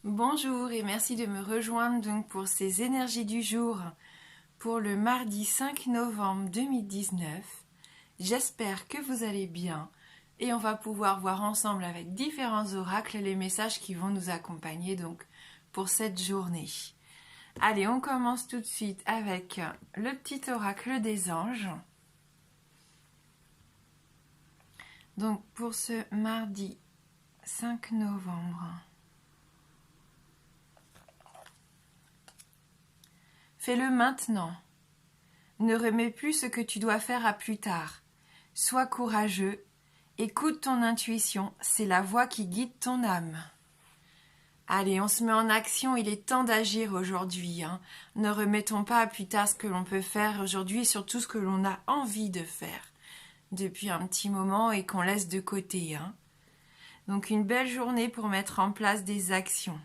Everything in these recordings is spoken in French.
Bonjour et merci de me rejoindre donc pour ces énergies du jour pour le mardi 5 novembre 2019. J'espère que vous allez bien et on va pouvoir voir ensemble avec différents oracles les messages qui vont nous accompagner donc pour cette journée. Allez, on commence tout de suite avec le petit oracle des anges. Donc pour ce mardi 5 novembre. Fais-le maintenant. Ne remets plus ce que tu dois faire à plus tard. Sois courageux. Écoute ton intuition. C'est la voix qui guide ton âme. Allez, on se met en action. Il est temps d'agir aujourd'hui. Ne remettons pas à plus tard ce que l'on peut faire aujourd'hui et surtout ce que l'on a envie de faire depuis un petit moment et qu'on laisse de côté. Donc une belle journée pour mettre en place des actions.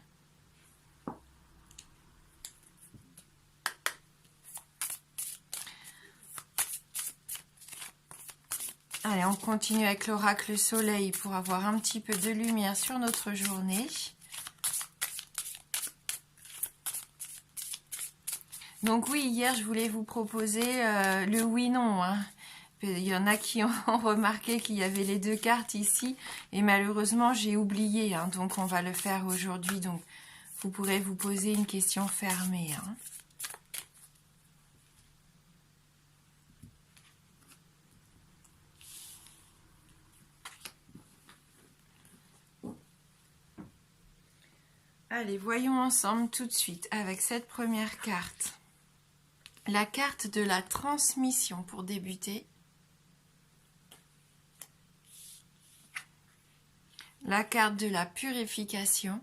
Allez, on continue avec l'oracle soleil pour avoir un petit peu de lumière sur notre journée. Donc oui, hier, je voulais vous proposer le oui-non. Il y en a qui ont remarqué qu'il y avait les deux cartes ici. Et malheureusement, j'ai oublié. Donc on va le faire aujourd'hui. Donc vous pourrez vous poser une question fermée. Allez, voyons ensemble tout de suite avec cette première carte. La carte de la transmission pour débuter. La carte de la purification.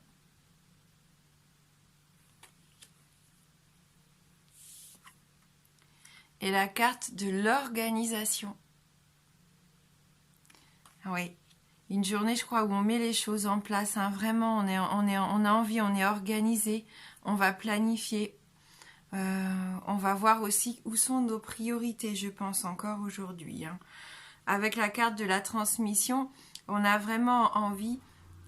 Et la carte de l'organisation. Oui, une journée, je crois, où on met les choses en place. Vraiment, on a envie, on est organisé, on va planifier. On va voir aussi où sont nos priorités, je pense, encore aujourd'hui. Avec la carte de la transmission, on a vraiment envie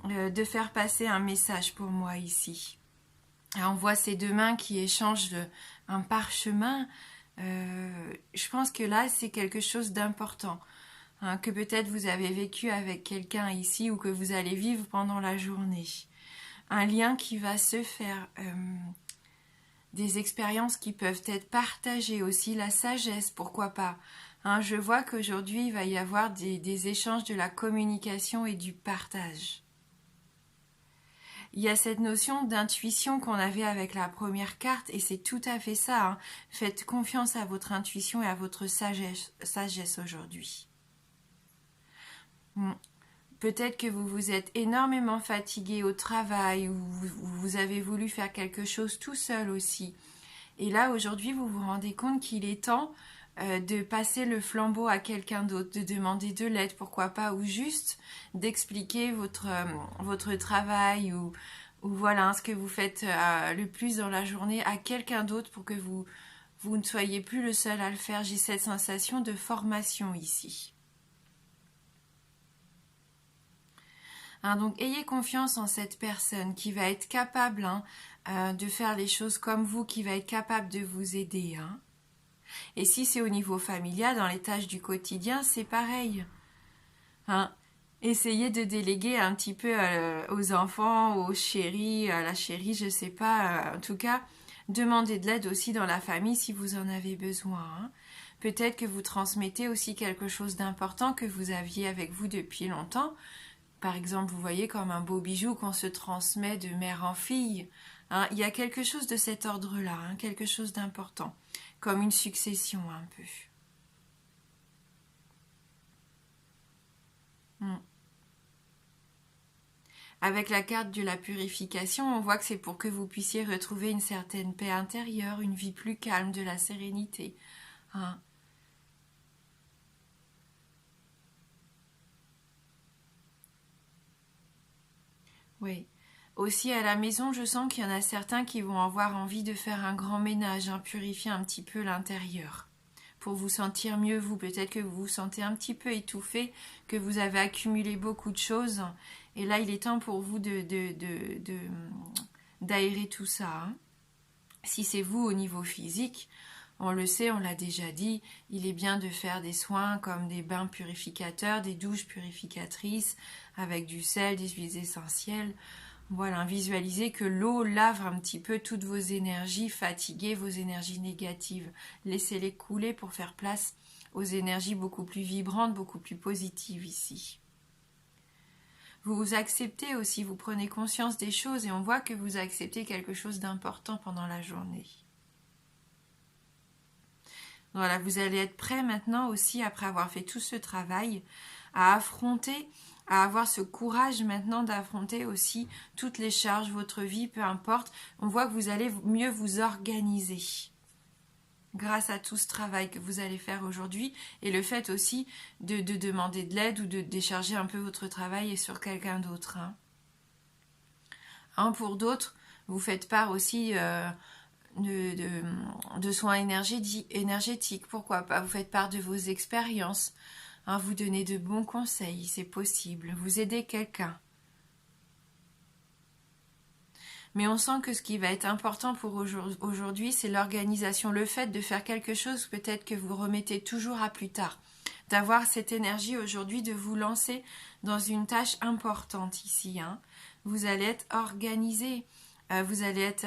de faire passer un message pour moi ici. On voit ces deux mains qui échangent un parchemin. Je pense que là, c'est quelque chose d'important. Que peut-être vous avez vécu avec quelqu'un ici ou que vous allez vivre pendant la journée. Un lien qui va se faire, des expériences qui peuvent être partagées aussi, la sagesse, pourquoi pas. Je vois qu'aujourd'hui, il va y avoir des échanges, de la communication et du partage. Il y a cette notion d'intuition qu'on avait avec la première carte et c'est tout à fait ça. Faites confiance à votre intuition et à votre sagesse aujourd'hui. Peut-être que vous vous êtes énormément fatigué au travail ou vous avez voulu faire quelque chose tout seul aussi. Et là, aujourd'hui, vous vous rendez compte qu'il est temps de passer le flambeau à quelqu'un d'autre, de demander de l'aide, pourquoi pas, ou juste d'expliquer votre travail ou voilà ce que vous faites le plus dans la journée à quelqu'un d'autre pour que vous ne soyez plus le seul à le faire. J'ai cette sensation de formation ici. Donc ayez confiance en cette personne qui va être capable de faire les choses comme vous, qui va être capable de vous aider. Et si c'est au niveau familial, dans les tâches du quotidien, c'est pareil. Essayez de déléguer un petit peu aux enfants, aux chéris, à la chérie, je sais pas. En tout cas, demandez de l'aide aussi dans la famille si vous en avez besoin. Peut-être que vous transmettez aussi quelque chose d'important que vous aviez avec vous depuis longtemps. Par exemple, vous voyez comme un beau bijou qu'on se transmet de mère en fille. Il y a quelque chose de cet ordre-là, quelque chose d'important, comme une succession un peu. Avec la carte de la purification, on voit que c'est pour que vous puissiez retrouver une certaine paix intérieure, une vie plus calme, de la sérénité. Oui. Aussi à la maison, je sens qu'il y en a certains qui vont avoir envie de faire un grand ménage, purifier un petit peu l'intérieur. Pour vous sentir mieux, vous, peut-être que vous vous sentez un petit peu étouffé, que vous avez accumulé beaucoup de choses. Et là, il est temps pour vous d'aérer tout ça. Hein. Si c'est vous au niveau physique, on le sait, on l'a déjà dit, il est bien de faire des soins comme des bains purificateurs, des douches purificatrices avec du sel, des huiles essentielles. Voilà, visualisez que l'eau lave un petit peu toutes vos énergies fatiguées, vos énergies négatives. Laissez-les couler pour faire place aux énergies beaucoup plus vibrantes, beaucoup plus positives ici. Vous vous acceptez aussi, vous prenez conscience des choses et on voit que vous acceptez quelque chose d'important pendant la journée. Voilà, vous allez être prêt maintenant aussi, après avoir fait tout ce travail, à affronter, à avoir ce courage maintenant d'affronter aussi toutes les charges, votre vie, peu importe. On voit que vous allez mieux vous organiser grâce à tout ce travail que vous allez faire aujourd'hui et le fait aussi de demander de l'aide ou de décharger un peu votre travail sur quelqu'un d'autre. Pour d'autres, vous faites part aussi de soins énergétiques, pourquoi pas, vous faites part de vos expériences, vous donnez de bons conseils, c'est possible, vous aidez quelqu'un. Mais on sent que ce qui va être important pour aujourd'hui, c'est l'organisation, le fait de faire quelque chose peut-être que vous remettez toujours à plus tard, d'avoir cette énergie aujourd'hui de vous lancer dans une tâche importante ici. Vous allez être organisé, vous allez être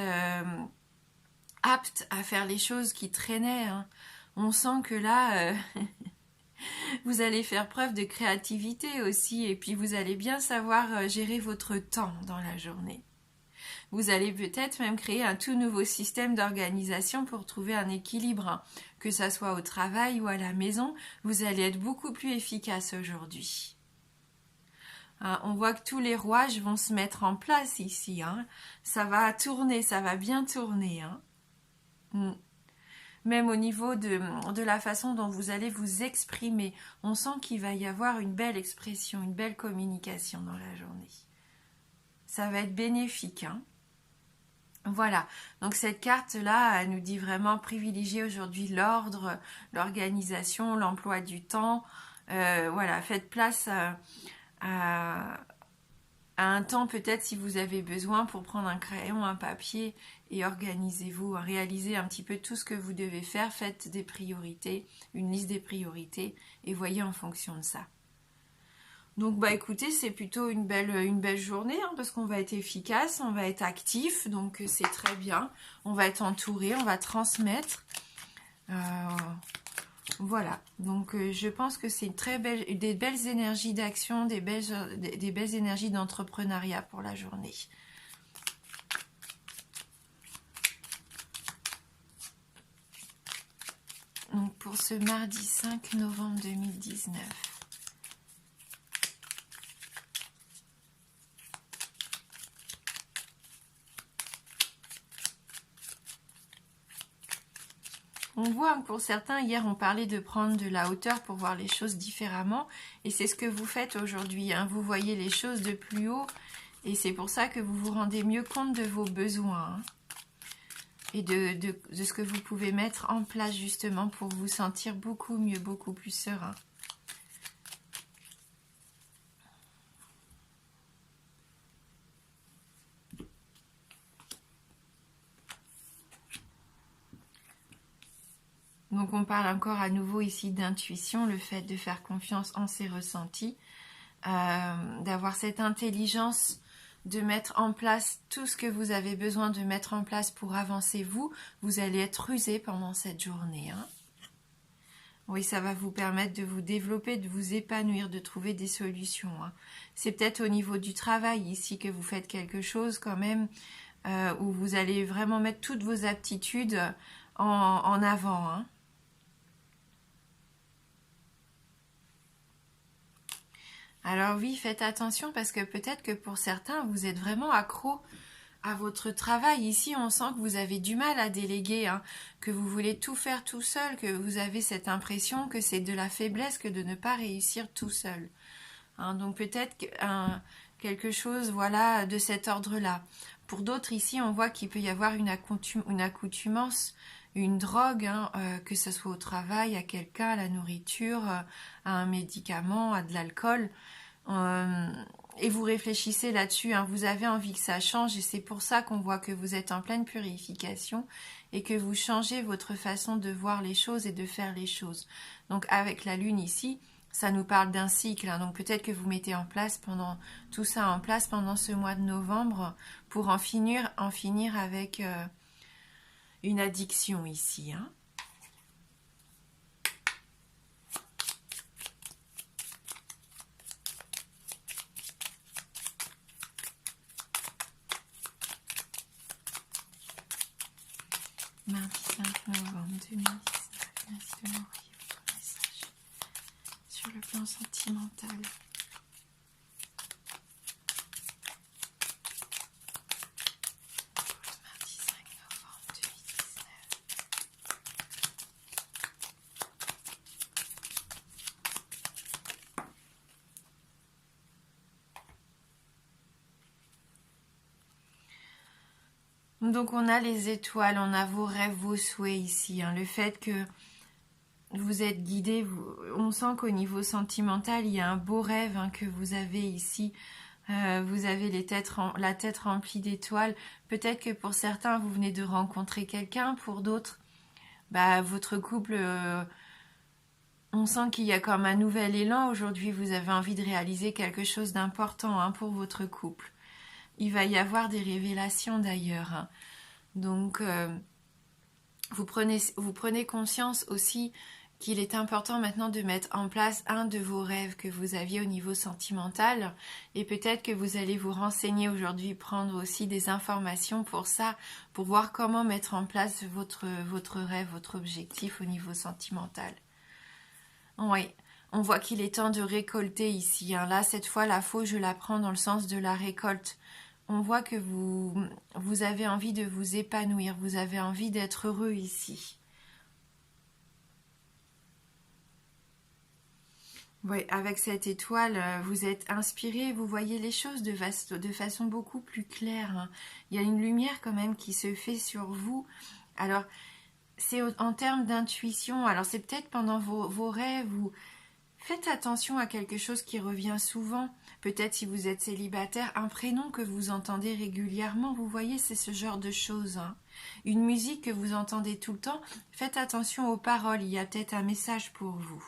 apte à faire les choses qui traînaient. On sent que là, vous allez faire preuve de créativité aussi et puis vous allez bien savoir gérer votre temps dans la journée. Vous allez peut-être même créer un tout nouveau système d'organisation pour trouver un équilibre, que ça soit au travail ou à la maison, vous allez être beaucoup plus efficace aujourd'hui. On voit que tous les rouages vont se mettre en place ici. Ça va tourner, ça va bien tourner. Même au niveau de la façon dont vous allez vous exprimer, on sent qu'il va y avoir une belle expression, une belle communication dans la journée. Ça va être bénéfique. Voilà, donc cette carte-là, elle nous dit vraiment privilégier aujourd'hui l'ordre, l'organisation, l'emploi du temps. Voilà, faites place à un temps peut-être si vous avez besoin pour prendre un crayon, un papier et organisez-vous, réalisez un petit peu tout ce que vous devez faire, faites des priorités, une liste des priorités et voyez en fonction de ça. Donc écoutez, c'est plutôt une belle journée parce qu'on va être efficace, on va être actif, donc c'est très bien. On va être entouré, on va transmettre. Voilà, donc je pense que c'est des belles énergies d'action, des belles énergies d'entrepreneuriat pour la journée. Donc pour ce mardi 5 novembre 2019. On voit que pour certains, hier on parlait de prendre de la hauteur pour voir les choses différemment et c'est ce que vous faites aujourd'hui. Vous voyez les choses de plus haut et c'est pour ça que vous vous rendez mieux compte de vos besoins et de ce que vous pouvez mettre en place justement pour vous sentir beaucoup mieux, beaucoup plus serein. Donc on parle encore à nouveau ici d'intuition, le fait de faire confiance en ses ressentis, d'avoir cette intelligence de mettre en place tout ce que vous avez besoin de mettre en place pour avancer vous. Vous allez être rusé pendant cette journée. Oui, ça va vous permettre de vous développer, de vous épanouir, de trouver des solutions. C'est peut-être au niveau du travail ici que vous faites quelque chose quand même, où vous allez vraiment mettre toutes vos aptitudes en avant. Alors oui, faites attention parce que peut-être que pour certains, vous êtes vraiment accro à votre travail. Ici, on sent que vous avez du mal à déléguer, que vous voulez tout faire tout seul, que vous avez cette impression que c'est de la faiblesse que de ne pas réussir tout seul. Donc peut-être quelque chose voilà, de cet ordre-là. Pour d'autres, ici, on voit qu'il peut y avoir une accoutumance, une drogue, que ce soit au travail, à quelqu'un, à la nourriture, à un médicament, à de l'alcool. et vous réfléchissez là-dessus, hein, vous avez envie que ça change et c'est pour ça qu'on voit que vous êtes en pleine purification et que vous changez votre façon de voir les choses et de faire les choses. Donc avec la lune ici, ça nous parle d'un cycle, hein, donc peut-être que vous mettez en place tout ça en place pendant ce mois de novembre pour en finir avec une addiction ici, hein. Mardi 5 novembre 2019, merci de m'envoyer votre message sur le plan sentimental. Mardi 5 novembre 2019. Donc on a les étoiles, on a vos rêves, vos souhaits ici, hein. Le fait que vous êtes guidé, on sent qu'au niveau sentimental, il y a un beau rêve, hein, que vous avez ici. Vous avez la tête remplie d'étoiles. Peut-être que pour certains, vous venez de rencontrer quelqu'un. Pour d'autres, votre couple, on sent qu'il y a comme un nouvel élan. Aujourd'hui, vous avez envie de réaliser quelque chose d'important, hein, pour votre couple. Il va y avoir des révélations d'ailleurs, hein. Donc, vous prenez conscience aussi qu'il est important maintenant de mettre en place un de vos rêves que vous aviez au niveau sentimental et peut-être que vous allez vous renseigner aujourd'hui, prendre aussi des informations pour ça, pour voir comment mettre en place votre rêve, votre objectif au niveau sentimental. Oui, on voit qu'il est temps de récolter ici, hein. Là, cette fois, la faux, je la prends dans le sens de la récolte. On voit que vous avez envie de vous épanouir, vous avez envie d'être heureux ici. Oui, avec cette étoile, vous êtes inspiré, vous voyez les choses de façon beaucoup plus claire, hein. Il y a une lumière quand même qui se fait sur vous. Alors, c'est en termes d'intuition, alors c'est peut-être pendant vos rêves, vous faites attention à quelque chose qui revient souvent. Peut-être si vous êtes célibataire, un prénom que vous entendez régulièrement, vous voyez, c'est ce genre de choses, hein. Une musique que vous entendez tout le temps, faites attention aux paroles, il y a peut-être un message pour vous.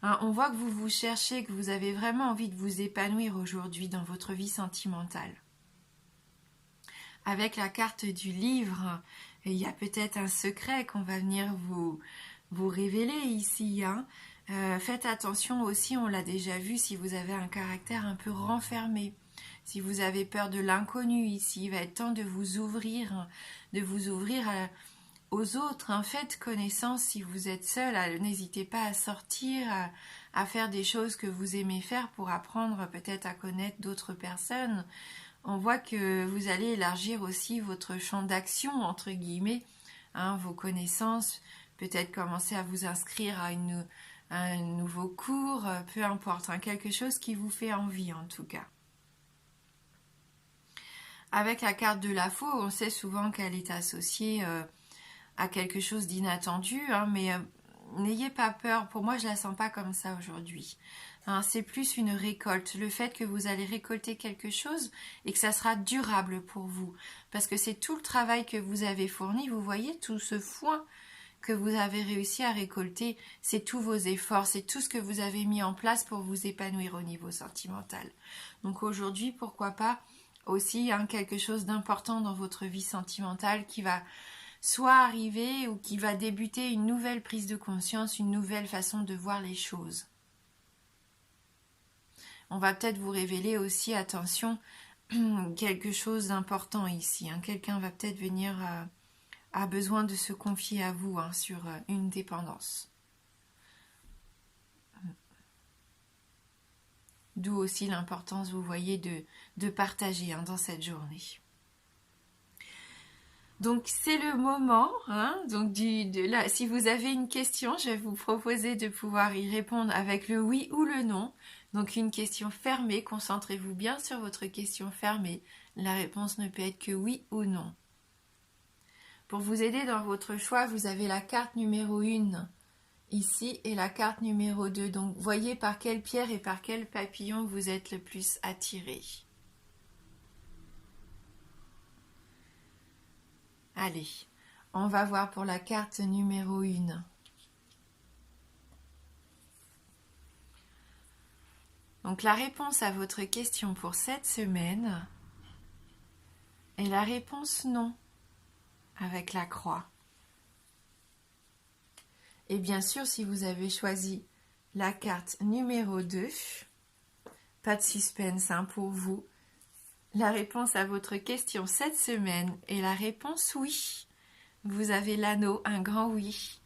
Hein, on voit que vous vous cherchez, que vous avez vraiment envie de vous épanouir aujourd'hui dans votre vie sentimentale. Avec la carte du livre, il y a peut-être un secret qu'on va venir vous révéler ici, hein. Faites attention aussi, on l'a déjà vu, si vous avez un caractère un peu renfermé, si vous avez peur de l'inconnu ici, il va être temps de vous ouvrir aux autres, hein. Faites connaissance si vous êtes seul, n'hésitez pas à sortir, à faire des choses que vous aimez faire pour apprendre peut-être à connaître d'autres personnes. On voit que vous allez élargir aussi votre champ d'action, entre guillemets, hein, vos connaissances, peut-être commencer à vous inscrire à un nouveau cours, peu importe, hein, quelque chose qui vous fait envie en tout cas. Avec la carte de la faux, on sait souvent qu'elle est associée à quelque chose d'inattendu, hein, mais n'ayez pas peur, pour moi je la sens pas comme ça aujourd'hui. Hein, c'est plus une récolte, le fait que vous allez récolter quelque chose et que ça sera durable pour vous, parce que c'est tout le travail que vous avez fourni, vous voyez tout ce foin que vous avez réussi à récolter, c'est tous vos efforts, c'est tout ce que vous avez mis en place pour vous épanouir au niveau sentimental. Donc aujourd'hui, pourquoi pas aussi, hein, quelque chose d'important dans votre vie sentimentale qui va soit arriver ou qui va débuter une nouvelle prise de conscience, une nouvelle façon de voir les choses. On va peut-être vous révéler aussi, attention, quelque chose d'important ici, hein. Quelqu'un va peut-être venir a besoin de se confier à vous, hein, sur une dépendance. D'où aussi l'importance, vous voyez, de partager, hein, dans cette journée. Donc c'est le moment, hein, donc si vous avez une question, je vais vous proposer de pouvoir y répondre avec le oui ou le non. Donc une question fermée, concentrez-vous bien sur votre question fermée. La réponse ne peut être que oui ou non. Pour vous aider dans votre choix, vous avez la carte numéro 1 ici et la carte numéro 2. Donc voyez par quelle pierre et par quel papillon vous êtes le plus attiré. Allez, on va voir pour la carte numéro 1. Donc la réponse à votre question pour cette semaine est la réponse non, avec la croix. Et bien sûr, si vous avez choisi la carte numéro 2, pas de suspense pour vous. La réponse à votre question cette semaine est la réponse oui. Vous avez l'anneau, un grand oui.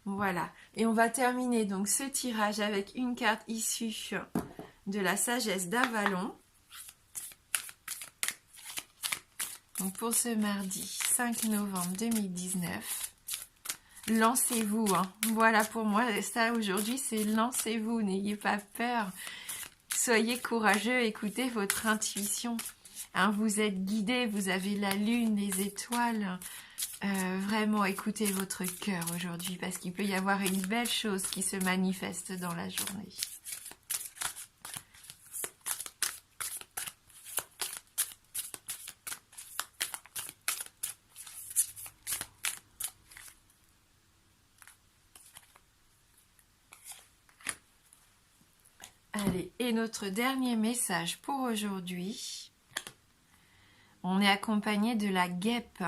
Voilà. Et on va terminer donc ce tirage avec une carte issue de la sagesse d'Avalon. Donc pour ce mardi 5 novembre 2019, lancez-vous. Voilà pour moi, ça aujourd'hui c'est lancez-vous, n'ayez pas peur. Soyez courageux, écoutez votre intuition. Vous êtes guidé, vous avez la lune, les étoiles. Vraiment écoutez votre cœur aujourd'hui parce qu'il peut y avoir une belle chose qui se manifeste dans la journée. Allez, et notre dernier message pour aujourd'hui, on est accompagné de la guêpe.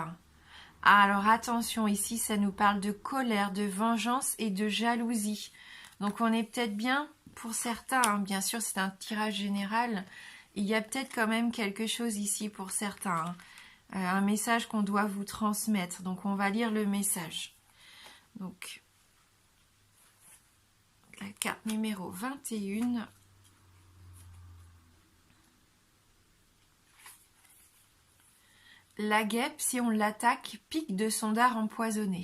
Alors attention, ici ça nous parle de colère, de vengeance et de jalousie. Donc on est peut-être bien, pour certains, bien sûr c'est un tirage général, il y a peut-être quand même quelque chose ici pour certains. Un message qu'on doit vous transmettre. Donc on va lire le message. Donc la carte numéro 21. La guêpe, si on l'attaque, pique de son dard empoisonné.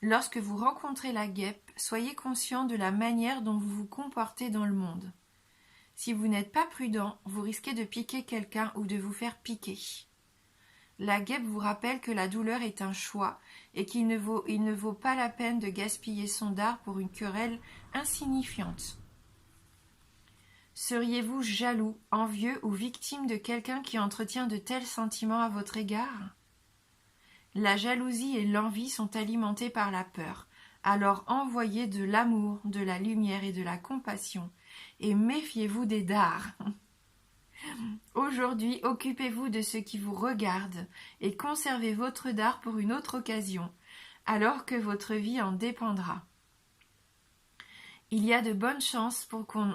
Lorsque vous rencontrez la guêpe, soyez conscient de la manière dont vous vous comportez dans le monde. Si vous n'êtes pas prudent, vous risquez de piquer quelqu'un ou de vous faire piquer. La guêpe vous rappelle que la douleur est un choix et qu'il ne vaut pas la peine de gaspiller son dard pour une querelle insignifiante. Seriez-vous jaloux, envieux ou victime de quelqu'un qui entretient de tels sentiments à votre égard? La jalousie et l'envie sont alimentées par la peur. Alors envoyez de l'amour, de la lumière et de la compassion et méfiez-vous des dards. Aujourd'hui, occupez-vous de ce qui vous regarde et conservez votre dard pour une autre occasion, alors que votre vie en dépendra. Il y a de bonnes chances pour qu'en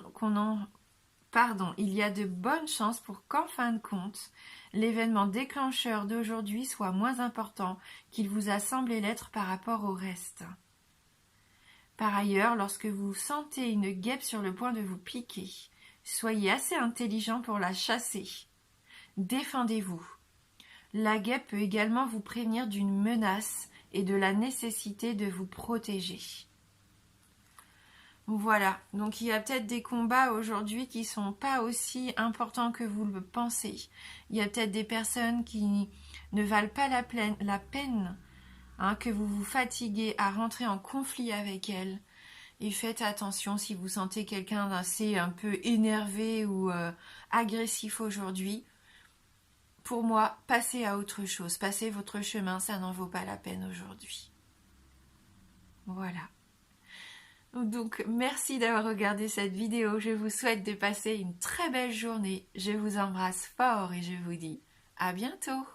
fin de compte, l'événement déclencheur d'aujourd'hui soit moins important qu'il vous a semblé l'être par rapport au reste. Par ailleurs, lorsque vous sentez une guêpe sur le point de vous piquer, soyez assez intelligent pour la chasser. Défendez-vous. La guêpe peut également vous prévenir d'une menace et de la nécessité de vous protéger. Voilà, donc il y a peut-être des combats aujourd'hui qui ne sont pas aussi importants que vous le pensez. Il y a peut-être des personnes qui ne valent pas la peine que vous vous fatiguez à rentrer en conflit avec elles. Et faites attention si vous sentez quelqu'un d'assez un peu énervé ou agressif aujourd'hui. Pour moi, passez à autre chose, passez votre chemin, ça n'en vaut pas la peine aujourd'hui. Voilà. Donc, merci d'avoir regardé cette vidéo. Je vous souhaite de passer une très belle journée. Je vous embrasse fort et je vous dis à bientôt.